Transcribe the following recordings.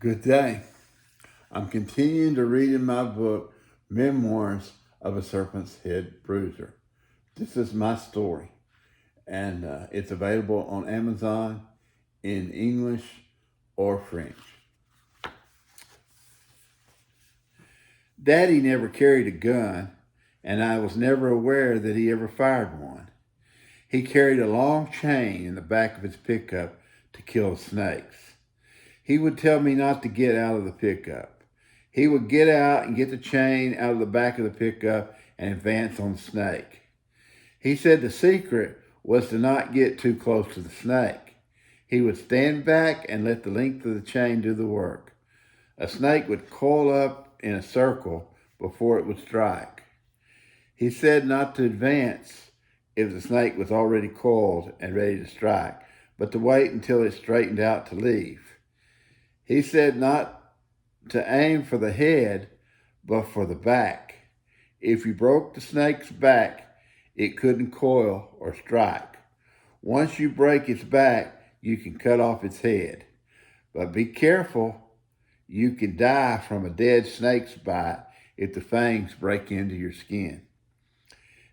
Good day. I'm continuing to read in my book, Memoirs of a Serpent's Headbruiser. This is my story, and it's available on Amazon in English or French. Daddy never carried a gun, and I was never aware that he ever fired one. He carried a long chain in the back of his pickup to kill snakes. He would tell me not to get out of the pickup. He would get out and get the chain out of the back of the pickup and advance on the snake. He said the secret was to not get too close to the snake. He would stand back and let the length of the chain do the work. A snake would coil up in a circle before it would strike. He said not to advance if the snake was already coiled and ready to strike, but to wait until it straightened out to leave. He said not to aim for the head, but for the back. If you broke the snake's back, it couldn't coil or strike. Once you break its back, you can cut off its head. But be careful, you can die from a dead snake's bite if the fangs break into your skin.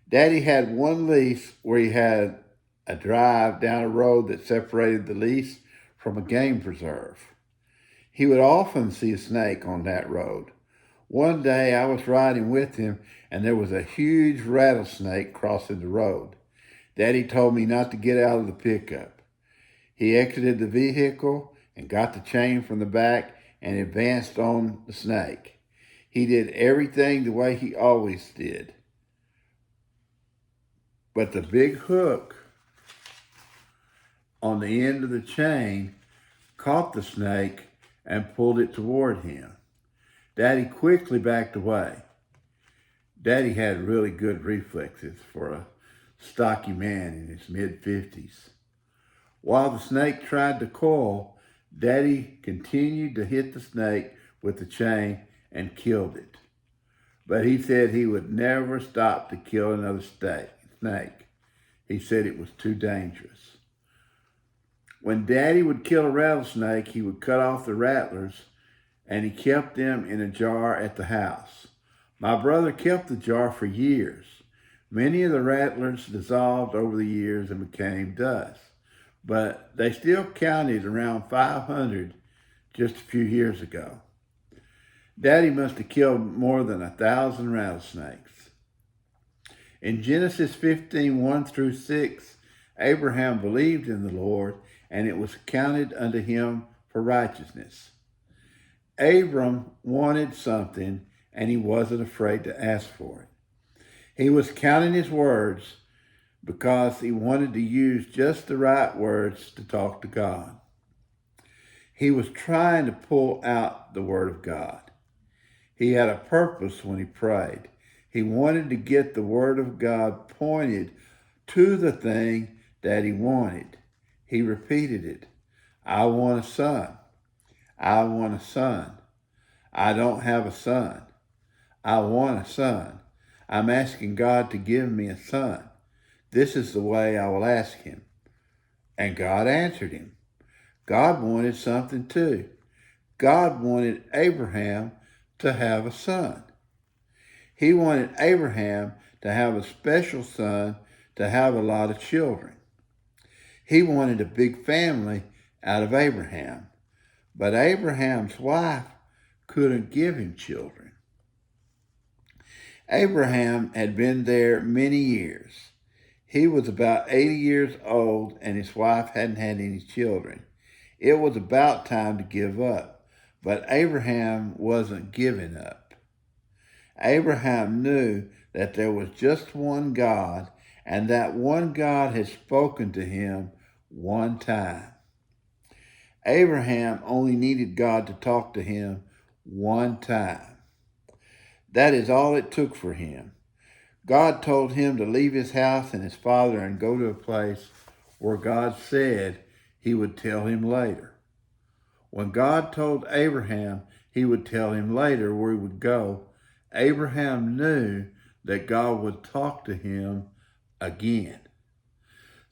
Daddy had one lease where he had a drive down a road that separated the lease from a game preserve. He would often see a snake on that road. One day I was riding with him and there was a huge rattlesnake crossing the road. Daddy told me not to get out of the pickup. He exited the vehicle and got the chain from the back and advanced on the snake. He did everything the way he always did. But the big hook on the end of the chain caught the snake and pulled it toward him. Daddy quickly backed away. Daddy had really good reflexes for a stocky man in his mid-50s. While the snake tried to coil, Daddy continued to hit the snake with the chain and killed it. But he said he would never stop to kill another snake. He said it was too dangerous. When Daddy would kill a rattlesnake, he would cut off the rattlers, and he kept them in a jar at the house. My brother kept the jar for years. Many of the rattlers dissolved over the years and became dust, but they still counted around 500 just a few years ago. Daddy must have killed more than 1,000 rattlesnakes. In Genesis 15, 1 through 6, Abraham believed in the Lord, and it was counted unto him for righteousness. Abram wanted something, and he wasn't afraid to ask for it. He was counting his words because he wanted to use just the right words to talk to God. He was trying to pull out the word of God. He had a purpose when he prayed. He wanted to get the word of God pointed to the thing that he wanted. He repeated it. I want a son. I want a son. I don't have a son. I want a son. I'm asking God to give me a son. This is the way I will ask him. And God answered him. God wanted something too. God wanted Abraham to have a son. He wanted Abraham to have a special son, to have a lot of children. He wanted a big family out of Abraham, but Abraham's wife couldn't give him children. Abraham had been there many years. He was about 80 years old and his wife hadn't had any children. It was about time to give up, but Abraham wasn't giving up. Abraham knew that there was just one God, and that one God had spoken to him one time. Abraham only needed God to talk to him one time. That is all it took for him. God told him to leave his house and his father and go to a place where God said he would tell him later. When God told Abraham he would tell him later where he would go, Abraham knew that God would talk to him again.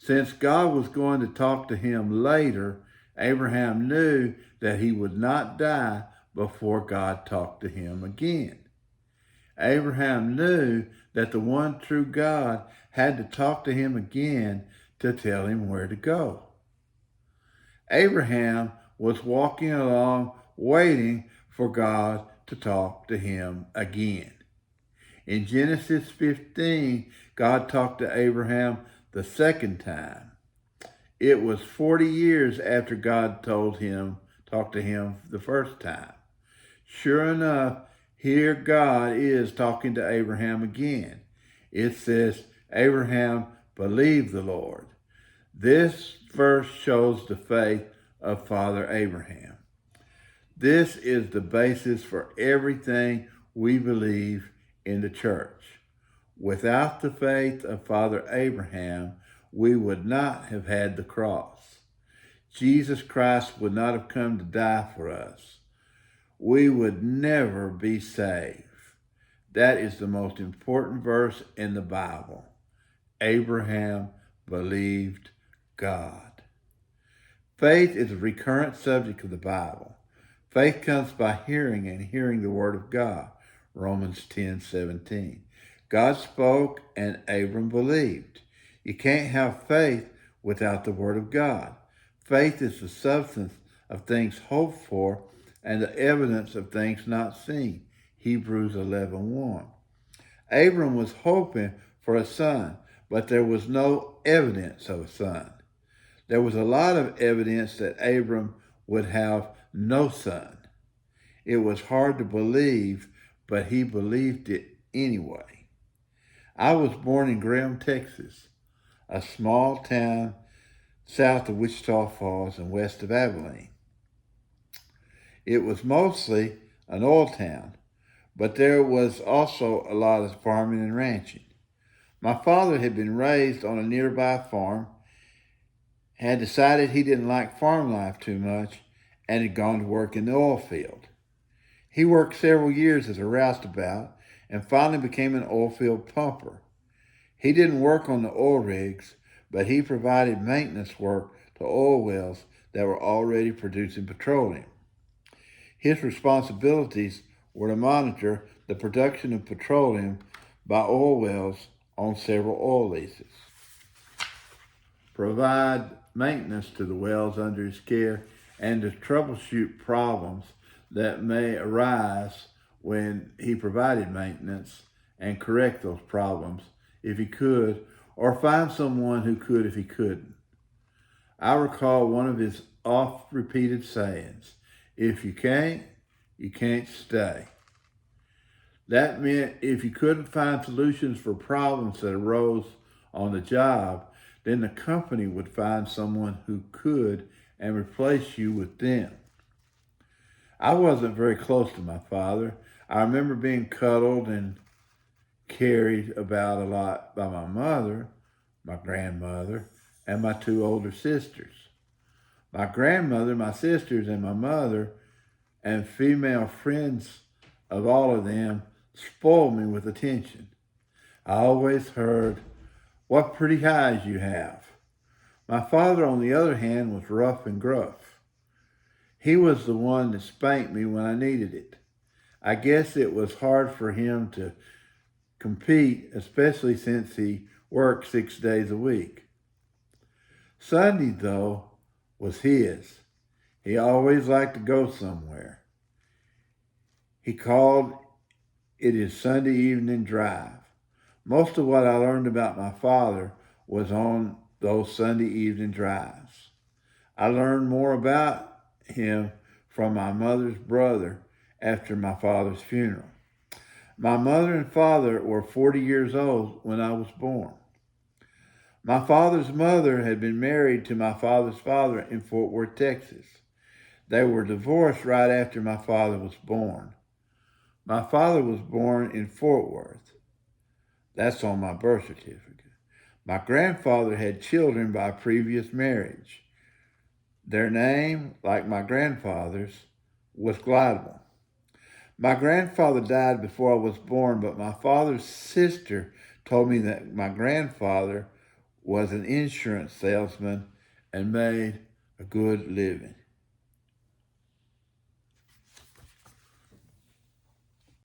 Since God was going to talk to him later, Abraham knew that he would not die before God talked to him again. Abraham knew that the one true God had to talk to him again to tell him where to go. Abraham was walking along, waiting for God to talk to him again. In Genesis 15, God talked to Abraham the second time. It was 40 years after God talked to him the first time. Sure enough, here God is talking to Abraham again. It says, Abraham believed the Lord. This verse shows the faith of Father Abraham. This is the basis for everything we believe in the church. Without the faith of Father Abraham, we would not have had the cross. Jesus Christ would not have come to die for us. We would never be saved. That is the most important verse in the Bible. Abraham believed God. Faith is a recurrent subject of the Bible. Faith comes by hearing, and hearing the word of God. Romans 10:17. God spoke and Abram believed. You can't have faith without the word of God. Faith is the substance of things hoped for and the evidence of things not seen. Hebrews 11:1. Abram was hoping for a son, but there was no evidence of a son. There was a lot of evidence that Abram would have no son. It was hard to believe, but he believed it anyway. I was born in Graham, Texas, a small town south of Wichita Falls and west of Abilene. It was mostly an oil town, but there was also a lot of farming and ranching. My father had been raised on a nearby farm, had decided he didn't like farm life too much, and had gone to work in the oil field. He worked several years as a roustabout and finally became an oil field pumper. He didn't work on the oil rigs, but he provided maintenance work to oil wells that were already producing petroleum. His responsibilities were to monitor the production of petroleum by oil wells on several oil leases, provide maintenance to the wells under his care, and to troubleshoot problems that may arise when he provided maintenance and correct those problems if he could, or find someone who could if he couldn't. I recall one of his oft-repeated sayings, if you can't stay. That meant if you couldn't find solutions for problems that arose on the job, then the company would find someone who could and replace you with them. I wasn't very close to my father. I remember being cuddled and carried about a lot by my mother, my grandmother, and my two older sisters. My grandmother, my sisters, and my mother, and female friends of all of them spoiled me with attention. I always heard, "What pretty eyes you have." My father, on the other hand, was rough and gruff. He was the one that spanked me when I needed it. I guess it was hard for him to compete, especially since he worked 6 days a week. Sunday, though, was his. He always liked to go somewhere. He called it his Sunday evening drive. Most of what I learned about my father was on those Sunday evening drives. I learned more about him from my mother's brother after my father's funeral. My mother and father were 40 years old when I was born. My father's mother had been married to my father's father in Fort Worth, Texas. They were divorced right after my father was born. My father was born in Fort Worth. That's on my birth certificate. My grandfather had children by previous marriage. Their name, like my grandfather's, was Gladwell. My grandfather died before I was born, but my father's sister told me that my grandfather was an insurance salesman and made a good living.